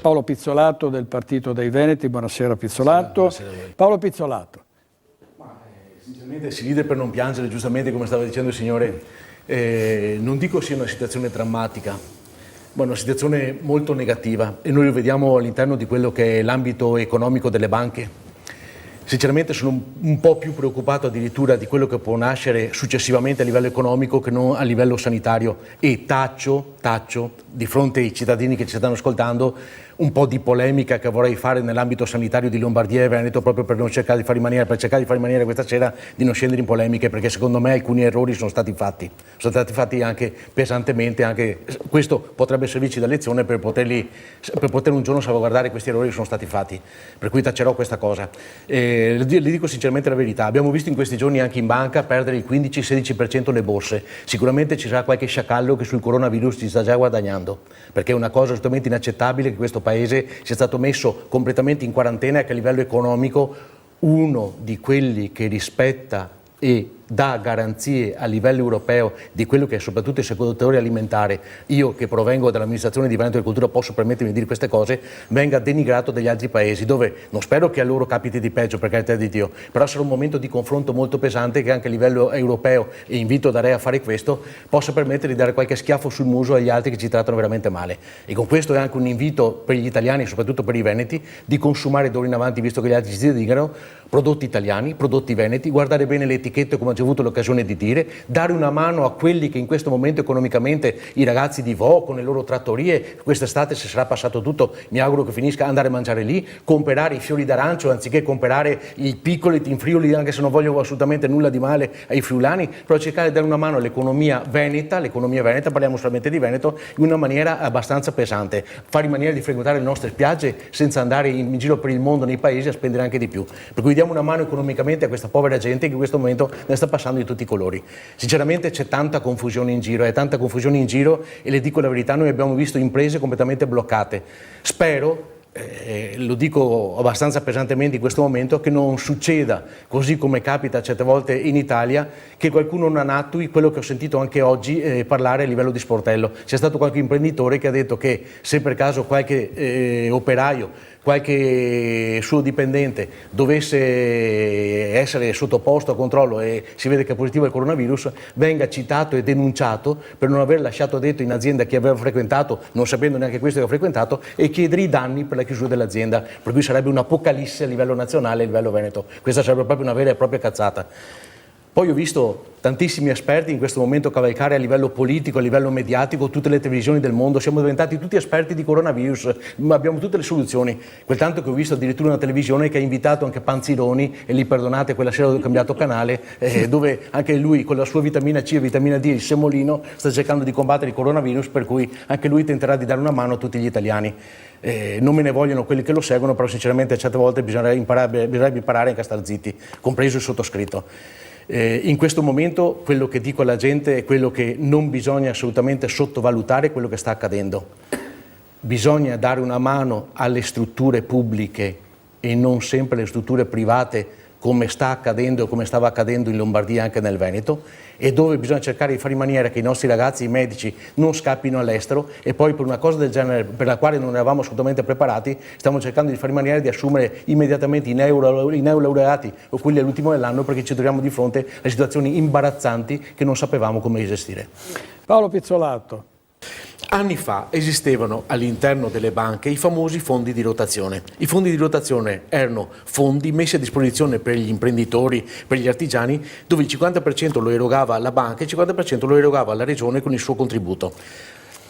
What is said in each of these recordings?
Paolo Pizzolato del Partito dei Veneti, buonasera Pizzolato. Buonasera a voi. Paolo Pizzolato. Sinceramente si ride per non piangere, giustamente come stava dicendo il signore, non dico sia una situazione drammatica, ma una situazione molto negativa e noi lo vediamo all'interno di quello che è l'ambito economico delle banche. Sinceramente sono un po' più preoccupato addirittura di quello che può nascere successivamente a livello economico che non a livello sanitario e taccio di fronte ai cittadini che ci stanno ascoltando un po' di polemica che vorrei fare nell'ambito sanitario di Lombardia e Veneto proprio per cercare di fare in maniera questa sera di non scendere in polemiche, perché secondo me alcuni errori sono stati fatti anche pesantemente, anche questo potrebbe servirci da lezione per poter un giorno salvaguardare questi errori che sono stati fatti, per cui tacerò questa cosa. Le dico sinceramente la verità, abbiamo visto in questi giorni anche in banca perdere il 15-16% le borse, sicuramente ci sarà qualche sciacallo che sul coronavirus ci sta già guadagnando, perché è una cosa assolutamente inaccettabile che questo Paese sia stato messo completamente in quarantena e che a livello economico uno di quelli che rispetta e dà garanzie a livello europeo di quello che è soprattutto il settore alimentare, io che provengo dall'amministrazione di Veneto e Cultura posso permettermi di dire queste cose, venga denigrato dagli altri paesi, dove non spero che a loro capiti di peggio, per carità di Dio, però sarà un momento di confronto molto pesante che anche a livello europeo, e invito Darei a fare questo, possa permettere di dare qualche schiaffo sul muso agli altri che ci trattano veramente male. E con questo è anche un invito per gli italiani, soprattutto per i veneti, di consumare d'ora in avanti, visto che gli altri ci dedicano, prodotti italiani, prodotti veneti, guardare bene le etichette come ho avuto l'occasione di dire, dare una mano a quelli che in questo momento economicamente, i ragazzi di Vo con le loro trattorie, quest'estate se sarà passato tutto, mi auguro che finisca, andare a mangiare lì, comprare i fiori d'arancio anziché comprare i piccoli in Friuli, anche se non voglio assolutamente nulla di male ai friulani, però cercare di dare una mano all'economia veneta, parliamo solamente di Veneto, in una maniera abbastanza pesante, fare in maniera di frequentare le nostre spiagge senza andare in giro per il mondo nei paesi a spendere anche di più, per cui diamo una mano economicamente a questa povera gente che in questo momento ne sta passando di tutti i colori. Sinceramente c'è tanta confusione in giro, e le dico la verità, noi abbiamo visto imprese completamente bloccate. Spero, lo dico abbastanza pesantemente in questo momento, che non succeda così come capita certe volte in Italia, che qualcuno non attui quello che ho sentito anche oggi parlare a livello di sportello. C'è stato qualche imprenditore che ha detto che se per caso qualche operaio, qualche suo dipendente dovesse essere sottoposto a controllo e si vede che è positivo al coronavirus, venga citato e denunciato per non aver lasciato detto in azienda chi aveva frequentato, non sapendo neanche questo che aveva frequentato, e chiedere i danni per la chiusura dell'azienda, per cui sarebbe un'apocalisse a livello nazionale e a livello veneto. Questa sarebbe proprio una vera e propria cazzata. Poi ho visto tantissimi esperti in questo momento cavalcare a livello politico, a livello mediatico, tutte le televisioni del mondo, siamo diventati tutti esperti di coronavirus, ma abbiamo tutte le soluzioni. Quel tanto che ho visto addirittura una televisione che ha invitato anche Panzironi, e lì perdonate, quella sera ho cambiato canale, dove anche lui con la sua vitamina C e vitamina D, il semolino, sta cercando di combattere il coronavirus, per cui anche lui tenterà di dare una mano a tutti gli italiani. Non me ne vogliono quelli che lo seguono, però sinceramente certe volte bisognerebbe imparare anche a star zitti, compreso il sottoscritto. In questo momento quello che dico alla gente è quello che non bisogna assolutamente sottovalutare quello che sta accadendo. Bisogna dare una mano alle strutture pubbliche e non sempre alle strutture private, come sta accadendo e come stava accadendo in Lombardia e anche nel Veneto, e dove bisogna cercare di fare in maniera che i nostri ragazzi, i medici, non scappino all'estero, e poi per una cosa del genere per la quale non eravamo assolutamente preparati stiamo cercando di fare in maniera di assumere immediatamente i neolaureati o quelli all'ultimo dell'anno, perché ci troviamo di fronte a situazioni imbarazzanti che non sapevamo come gestire. Paolo Pizzolato. Anni fa esistevano all'interno delle banche i famosi fondi di rotazione. I fondi di rotazione erano fondi messi a disposizione per gli imprenditori, per gli artigiani, dove il 50% lo erogava la banca e il 50% lo erogava la regione con il suo contributo.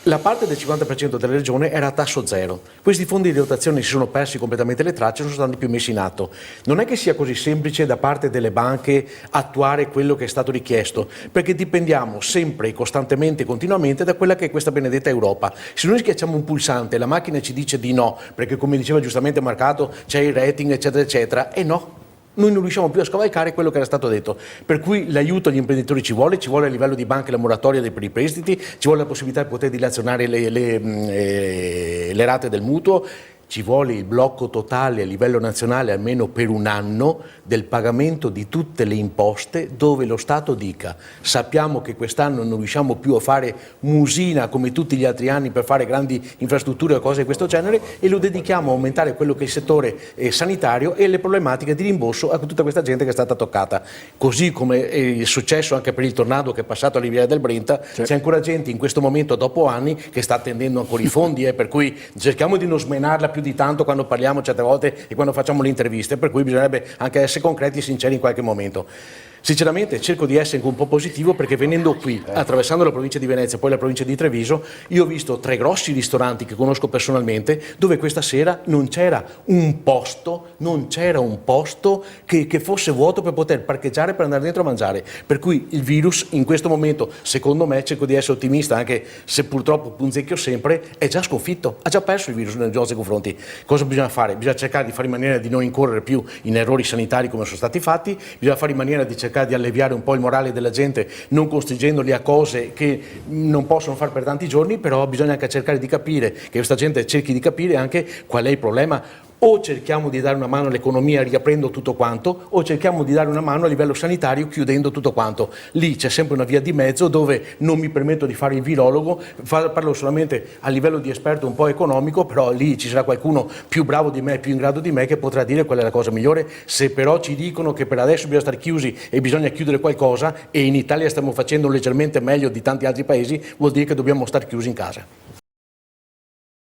La parte del 50% della regione era a tasso zero. Questi fondi di rotazione si sono persi completamente le tracce e non sono stati più messi in atto. Non è che sia così semplice da parte delle banche attuare quello che è stato richiesto, perché dipendiamo sempre, costantemente, continuamente da quella che è questa benedetta Europa. Se noi schiacciamo un pulsante, la macchina ci dice di no, perché come diceva giustamente Marcato c'è il rating eccetera eccetera, e no. Noi non riusciamo più a scavalcare quello che era stato detto, per cui l'aiuto agli imprenditori ci vuole a livello di banche la moratoria per i prestiti, ci vuole la possibilità di poter dilazionare le rate del mutuo, ci vuole il blocco totale a livello nazionale almeno per un anno del pagamento di tutte le imposte, dove lo Stato dica: sappiamo che quest'anno non riusciamo più a fare musina come tutti gli altri anni per fare grandi infrastrutture o cose di questo genere, e lo dedichiamo a aumentare quello che è il settore sanitario e le problematiche di rimborso a tutta questa gente che è stata toccata. Così come è successo anche per il tornado che è passato alla Riviera del Brenta, c'è ancora gente in questo momento dopo anni che sta attendendo ancora i fondi, per cui cerchiamo di non smenarla più di tanto quando parliamo certe volte e quando facciamo le interviste, per cui bisognerebbe anche essere concreti e sinceri in qualche momento. Sinceramente cerco di essere un po' positivo, perché venendo qui, attraversando la provincia di Venezia e poi la provincia di Treviso, io ho visto 3 grossi ristoranti che conosco personalmente dove questa sera non c'era un posto che fosse vuoto per poter parcheggiare per andare dentro a mangiare. Per cui il virus in questo momento, secondo me, cerco di essere ottimista, anche se purtroppo punzecchio sempre, è già sconfitto, ha già perso il virus nei nostri confronti. Cosa bisogna fare? Bisogna cercare di fare in maniera di non incorrere più in errori sanitari come sono stati fatti, bisogna fare in maniera di cercare di alleviare un po' il morale della gente, non costringendoli a cose che non possono fare per tanti giorni, però bisogna anche cercare di capire, che questa gente cerchi di capire anche qual è il problema. O cerchiamo di dare una mano all'economia riaprendo tutto quanto, o cerchiamo di dare una mano a livello sanitario chiudendo tutto quanto. Lì c'è sempre una via di mezzo dove non mi permetto di fare il virologo, parlo solamente a livello di esperto un po' economico, però lì ci sarà qualcuno più bravo di me, più in grado di me, che potrà dire qual è la cosa migliore. Se però ci dicono che per adesso bisogna stare chiusi e bisogna chiudere qualcosa, e in Italia stiamo facendo leggermente meglio di tanti altri paesi, vuol dire che dobbiamo stare chiusi in casa.